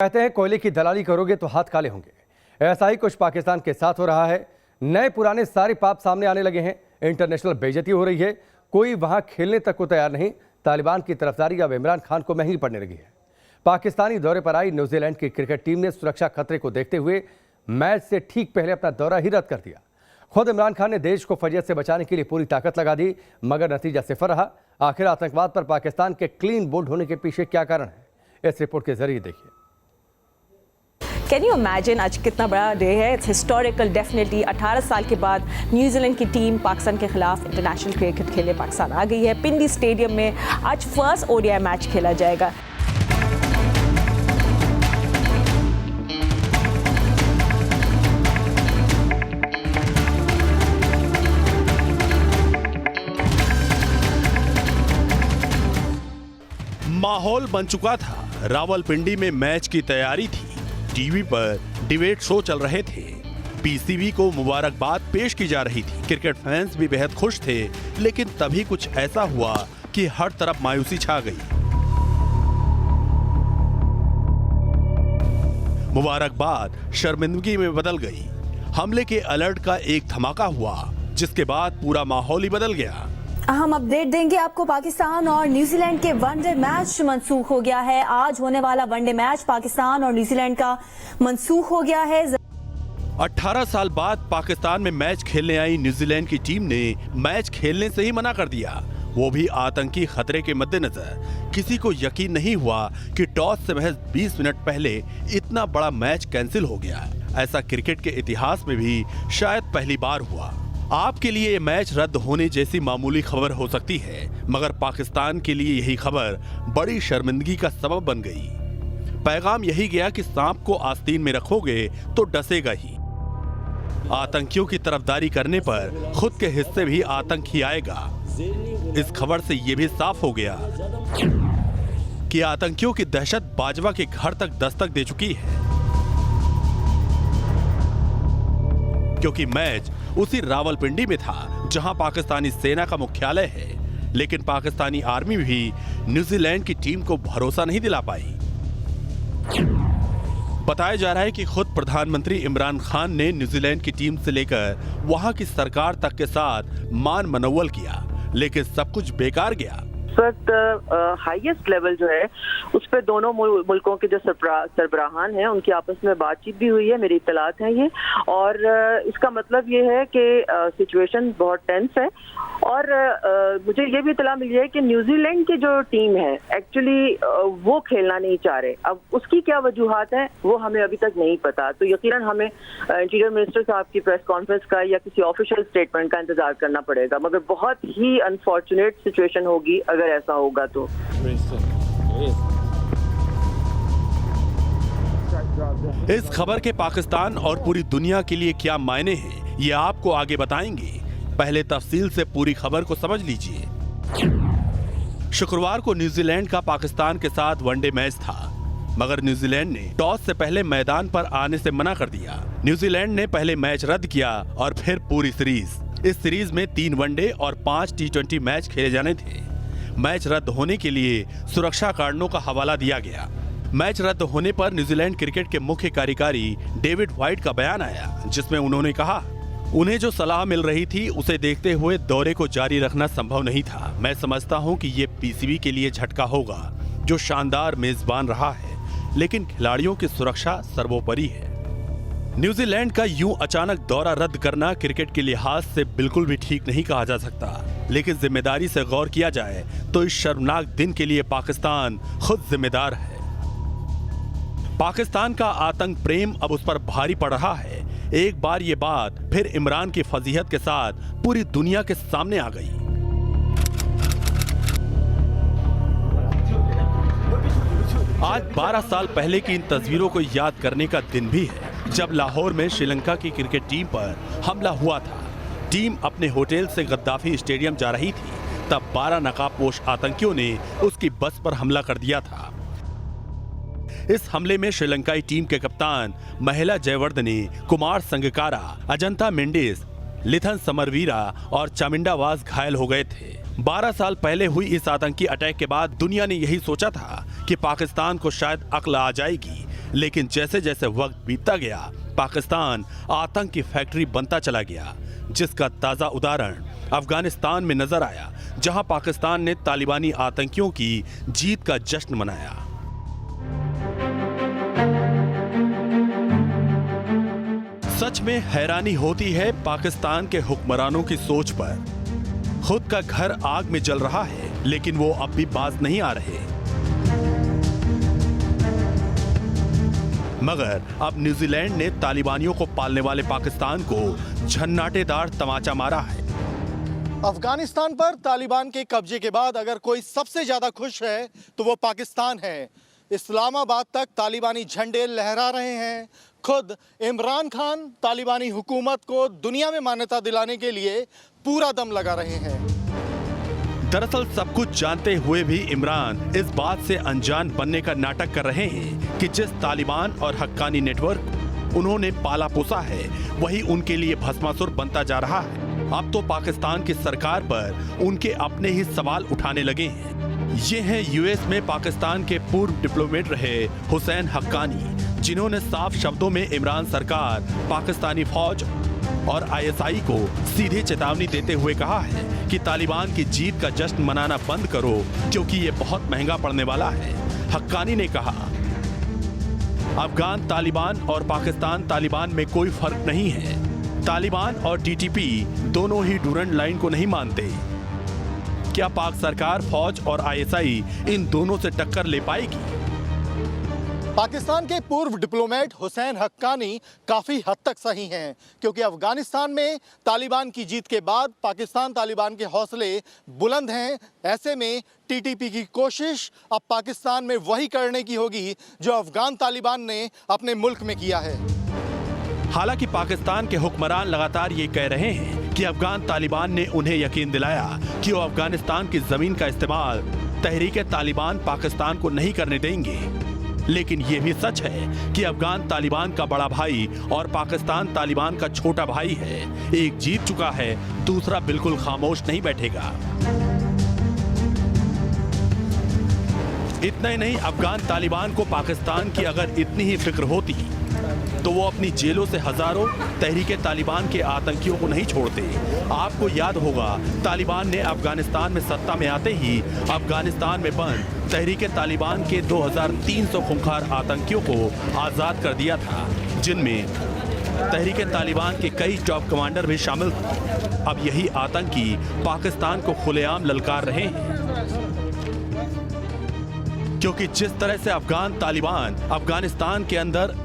कहते हैं कोयले की दलाली करोगे तो हाथ काले होंगे। ऐसा ही कुछ पाकिस्तान के साथ हो रहा है। नए पुराने सारे पाप सामने आने लगे हैं। इंटरनेशनल बेइज्जती हो रही है। कोई वहां खेलने तक को तैयार नहीं। तालिबान की तरफदारी अब इमरान खान को महंगी पड़ने लगी है। पाकिस्तानी दौरे पर आई न्यूजीलैंड की क्रिकेट टीम ने सुरक्षा खतरे को देखते हुए मैच से ठीक पहले अपना दौरा ही रद्द कर दिया। खुद इमरान खान ने देश को फजियत से बचाने के लिए पूरी ताकत लगा दी, मगर नतीजा सिफर रहा। आखिर आतंकवाद पर पाकिस्तान के क्लीन बोल्ड होने के पीछे क्या कारण है, इस रिपोर्ट के जरिए देखिए। कैन यू इमेजिन आज कितना बड़ा डे है। It's historical definitely. 18 साल के बाद न्यूजीलैंड की टीम पाकिस्तान के खिलाफ इंटरनेशनल क्रिकेट खेले पाकिस्तान आ गई है। पिंडी स्टेडियम में आज फर्स्ट ओडीआई मैच खेला जाएगा। माहौल बन चुका था। रावलपिंडी में मैच की तैयारी थी। टीवी पर डिबेट शो चल रहे थे। पीसीबी को मुबारकबाद पेश की जा रही थी। क्रिकेट फैंस भी बेहद खुश थे, लेकिन तभी कुछ ऐसा हुआ कि हर तरफ मायूसी छा गई। मुबारकबाद शर्मिंदगी में बदल गई। हमले के अलर्ट का एक धमाका हुआ, जिसके बाद पूरा माहौल ही बदल गया। हम अपडेट देंगे आपको। पाकिस्तान और न्यूजीलैंड के वनडे मैच मंसूख हो गया है। आज होने वाला वनडे मैच पाकिस्तान और न्यूजीलैंड का मंसूख हो गया है। 18 साल बाद पाकिस्तान में मैच खेलने आई न्यूजीलैंड की टीम ने मैच खेलने से ही मना कर दिया, वो भी आतंकी खतरे के मद्देनजर। किसी को यकीन नहीं हुआ कि टॉस से महज 20 मिनट पहले इतना बड़ा मैच कैंसिल हो गया। ऐसा क्रिकेट के इतिहास में भी शायद पहली बार हुआ। आपके लिए ये मैच रद्द होने जैसी मामूली खबर हो सकती है, मगर पाकिस्तान के लिए यही खबर बड़ी शर्मिंदगी का सबब बन गई। पैगाम यही गया कि सांप को आस्तीन में रखोगे तो डसेगा ही। आतंकियों की तरफदारी करने पर खुद के हिस्से भी आतंक ही आएगा। इस खबर से यह भी साफ हो गया कि आतंकियों की दहशत बाजवा के घर तक दस्तक दे चुकी है, क्योंकि मैच उसी रावलपिंडी में था जहां पाकिस्तानी सेना का मुख्यालय है। लेकिन पाकिस्तानी आर्मी भी न्यूजीलैंड की टीम को भरोसा नहीं दिला पाई। बताया जा रहा है कि खुद प्रधानमंत्री इमरान खान ने न्यूजीलैंड की टीम से लेकर वहां की सरकार तक के साथ मान मनौवल किया, लेकिन सब कुछ बेकार गया। हाईएस्ट लेवल जो है उस पर दोनों मुल्कों के जो सरबराहान हैं उनकी आपस में बातचीत भी हुई है, मेरी इत्तलात है ये। और इसका मतलब ये है कि सिचुएशन बहुत टेंस है। और मुझे ये भी इत्तला मिली है कि न्यूजीलैंड की जो टीम है एक्चुअली वो खेलना नहीं चाह रहे। अब उसकी क्या वजूहात हैं वो हमें अभी तक नहीं पता। तो यकीनन हमें इंटीरियर मिनिस्टर साहब की प्रेस कॉन्फ्रेंस का या किसी ऑफिशियल स्टेटमेंट का इंतजार करना पड़ेगा, मगर बहुत ही अनफॉर्चुनेट सिचुएशन होगी अगर ऐसा होगा तो। इस खबर के पाकिस्तान और पूरी दुनिया के लिए क्या मायने हैं, ये आपको आगे बताएंगे। पहले तफसील से पूरी खबर को समझ लीजिए। शुक्रवार को न्यूजीलैंड का पाकिस्तान के साथ वनडे मैच था, मगर न्यूजीलैंड ने टॉस से पहले मैदान पर आने से मना कर दिया। न्यूजीलैंड ने पहले मैच रद्द किया और फिर पूरी सीरीज। इस सीरीज में 3 वनडे और 5 T20 मैच खेले जाने थे। मैच रद्द होने के लिए सुरक्षा कारणों का हवाला दिया गया। मैच रद्द होने पर न्यूजीलैंड क्रिकेट के मुख्य कार्यकारी डेविड व्हाइट का बयान आया, जिसमें उन्होंने कहा उन्हें जो सलाह मिल रही थी उसे देखते हुए दौरे को जारी रखना संभव नहीं था। मैं समझता हूं कि ये पीसीबी के लिए झटका होगा, जो शानदार मेजबान रहा है, लेकिन खिलाड़ियों की सुरक्षा सर्वोपरि है। न्यूजीलैंड का यूं अचानक दौरा रद्द करना क्रिकेट के लिहाज से बिल्कुल भी ठीक नहीं कहा जा सकता, लेकिन जिम्मेदारी से गौर किया जाए तो इस शर्मनाक दिन के लिए पाकिस्तान खुद जिम्मेदार है। पाकिस्तान का आतंक प्रेम अब उस पर भारी पड़ रहा है। एक बार ये बात फिर इमरान की फजीहत के साथ पूरी दुनिया के सामने आ गई। आज 12 साल पहले की इन तस्वीरों को याद करने का दिन भी है, जब लाहौर में श्रीलंका की क्रिकेट टीम पर हमला हुआ था। टीम अपने होटल से गद्दाफी स्टेडियम जा रही थी, तब 12 नकाबपोश आतंकियों ने उसकी बस पर हमला कर दिया था। इस हमले में श्रीलंकाई टीम के कप्तान महिला जयवर्धने, कुमार संगकारा, अजंता मेंडिस, लिथन समरवीरा और चामिंडावास घायल हो गए थे। 12 साल पहले हुई इस आतंकी अटैक के बाद दुनिया ने यही सोचा था कि पाकिस्तान को शायद अक्ल आ जाएगी, लेकिन जैसे जैसे वक्त बीतता गया, पाकिस्तान आतंक की फैक्ट्री बनता चला गया, जिसका ताजा उदाहरण अफगानिस्तान में नजर आया, जहां पाकिस्तान ने तालिबानी आतंकियों की जीत का जश्न मनाया। सच में हैरानी होती है पाकिस्तान के हुक्मरानों की सोच पर। खुद का घर आग में जल रहा है, लेकिन वो अब भी बाज नहीं आ रहे। मगर अब न्यूजीलैंड ने तालिबानियों को पालने वाले पाकिस्तान को झन्नाटेदार तमाचा मारा है। अफगानिस्तान पर तालिबान के कब्जे के बाद अगर कोई सबसे ज्यादा खुश है तो वो पाकिस्तान है। इस्लामाबाद तक तालिबानी झंडे लहरा रहे हैं। खुद इमरान खान तालिबानी हुकूमत को दुनिया में मान्यता दिलाने के लिए पूरा दम लगा रहे हैं। दरअसल सब कुछ जानते हुए भी इमरान इस बात से अनजान बनने का नाटक कर रहे हैं कि जिस तालिबान और हक्कानी नेटवर्क उन्होंने पाला पोसा है, वही उनके लिए भस्मासुर बनता जा रहा है। अब तो पाकिस्तान की सरकार पर उनके अपने ही सवाल उठाने लगे हैं। ये हैं यूएस में पाकिस्तान के पूर्व डिप्लोमेट रहे हुसैन हक्कानी, जिन्होंने साफ शब्दों में इमरान सरकार, पाकिस्तानी फौज और आईएसआई को सीधी चेतावनी देते हुए कहा है कि तालिबान की जीत का जश्न मनाना बंद करो, क्योंकि ये बहुत महंगा पड़ने वाला है। हक्कानी ने कहा, अफगान तालिबान और पाकिस्तान तालिबान में कोई फर्क नहीं है। तालिबान और टीटीपी दोनों ही डूरंड लाइन को नहीं मानते। क्या पाक सरकार, फौज और आईएसआई इन दोनों से टक्कर ले पाएगी? पाकिस्तान के पूर्व डिप्लोमेट हुसैन हक्कानी काफी हद तक सही हैं, क्योंकि अफगानिस्तान में तालिबान की जीत के बाद पाकिस्तान तालिबान के हौसले बुलंद हैं। ऐसे में टीटीपी की कोशिश अब पाकिस्तान में वही करने की होगी जो अफगान तालिबान ने अपने मुल्क में किया है। हालांकि पाकिस्तान के हुक्मरान लगातार ये कह रहे हैं कि अफगान तालिबान ने उन्हें यकीन दिलाया कि वो अफगानिस्तान की जमीन का इस्तेमाल तहरीक तालिबान पाकिस्तान को नहीं करने देंगे। लेकिन ये भी सच है कि अफगान तालिबान का बड़ा भाई और पाकिस्तान तालिबान का छोटा भाई है। एक जीत चुका है, दूसरा बिल्कुल खामोश नहीं बैठेगा। इतना ही नहीं, अफगान तालिबान को पाकिस्तान की अगर इतनी ही फिक्र होती तो वो अपनी जेलों से हजारों तहरीके तालिबान के आतंकियों को नहीं छोड़ते। आपको याद होगा, तालिबान ने अफगानिस्तान में सत्ता में आते ही अफगानिस्तान में बंद तहरीके तालिबान के 2300 खूंखार आतंकियों को आजाद कर दिया था, जिनमें तहरीके तालिबान के कई टॉप कमांडर भी शामिल थे। अब यही आतंकी पाकिस्तान को खुलेआम ललकार रहे हैं, क्योंकि जिस तरह से अफगान तालिबान अफगानिस्तान के अंदर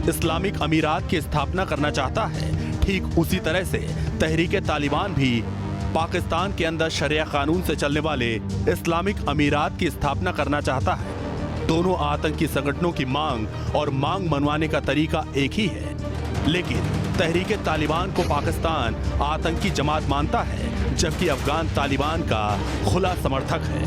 इस्लामिक अमीरात की स्थापना करना चाहता है, ठीक उसी तरह से तहरीके तालिबान भी पाकिस्तान के अंदर शरिया कानून से चलने वाले इस्लामिक अमीरात की स्थापना करना चाहता है। दोनों आतंकी संगठनों की मांग और मांग मनवाने का तरीका एक ही है, लेकिन तहरीके तालिबान को पाकिस्तान आतंकी जमात मानता है, जबकि अफगान तालिबान का खुला समर्थक है।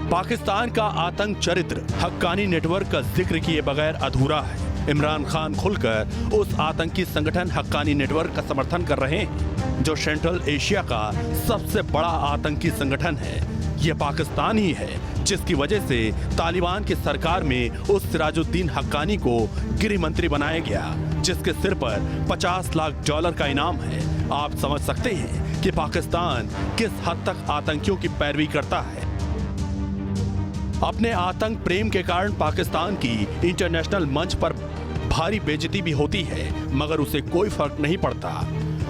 पाकिस्तान का आतंक चरित्र हक्कानी नेटवर्क का जिक्र किए बगैर अधूरा है। इमरान खान खुलकर उस आतंकी संगठन हक्कानी नेटवर्क का समर्थन कर रहे हैं, जो सेंट्रल एशिया का सबसे बड़ा आतंकी संगठन है। यह पाकिस्तान ही है जिसकी वजह से तालिबान की सरकार में उस सिराजुद्दीन हक्कानी को गृह मंत्री बनाया गया, जिसके सिर पर $50 लाख का इनाम है। आप समझ सकते हैं कि पाकिस्तान किस हद तक आतंकियों की पैरवी करता है। अपने आतंक प्रेम के कारण पाकिस्तान की इंटरनेशनल मंच पर भारी बेइज्जती भी होती है, मगर उसे कोई फर्क नहीं पड़ता।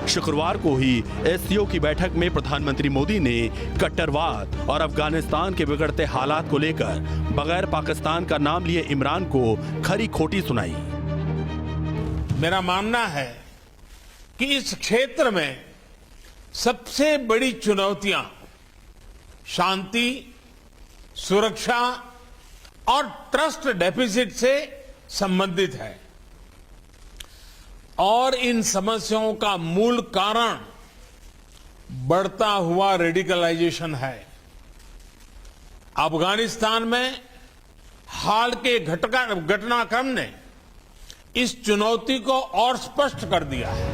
शुक्रवार को ही एससीओ की बैठक में प्रधानमंत्री मोदी ने कट्टरवाद और अफगानिस्तान के बिगड़ते हालात को लेकर बगैर पाकिस्तान का नाम लिए इमरान को खरी खोटी सुनाई। मेरा मानना है कि इस क्षेत्र में सबसे बड़ी चुनौतियां शांति, सुरक्षा और ट्रस्ट डेफिसिट से संबंधित है, और इन समस्याओं का मूल कारण बढ़ता हुआ रेडिकलाइजेशन है। अफगानिस्तान में हाल के घटनाक्रम ने इस चुनौती को और स्पष्ट कर दिया है।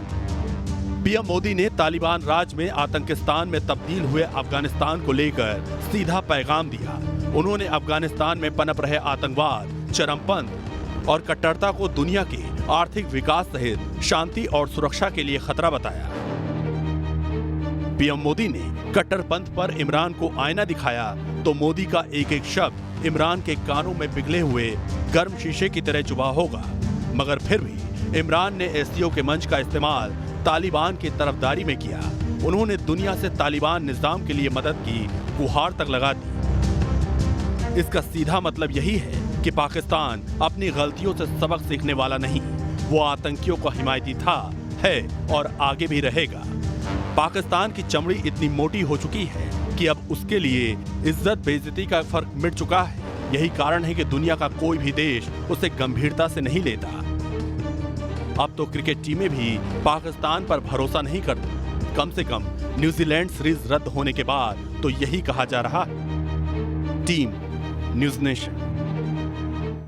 पीएम मोदी ने तालिबान राज में आतंकिस्तान में तब्दील हुए अफगानिस्तान को लेकर सीधा पैगाम दिया। उन्होंने अफगानिस्तान में पनप रहे आतंकवाद, चरमपंथ और कट्टरता को दुनिया के आर्थिक विकास सहित शांति और सुरक्षा के लिए खतरा बताया। पीएम मोदी ने कट्टरपंथ पर इमरान को आईना दिखाया तो मोदी का एक एक शब्द इमरान के कानों में पिघले हुए गर्म शीशे की तरह चुभा होगा। मगर फिर भी इमरान ने एससीओ के मंच का इस्तेमाल तालिबान की तरफदारी में किया। उन्होंने दुनिया से तालिबान निजाम के लिए मदद की गुहार तक लगा दी। इसका सीधा मतलब यही है कि पाकिस्तान अपनी गलतियों से सबक सीखने वाला नहीं, वो आतंकियों का हिमायती था, है और आगे भी रहेगा। पाकिस्तान की चमड़ी इतनी मोटी हो चुकी है कि अब उसके लिए इज्जत बेइज्जती का फर्क मिट चुका है। यही कारण है कि दुनिया का कोई भी देश उसे गंभीरता से नहीं लेता। अब तो क्रिकेट टीमें भी पाकिस्तान पर भरोसा नहीं करती। कम से कम न्यूजीलैंड सीरीज रद्द होने के बाद तो यही कहा जा रहा है। Team news nation.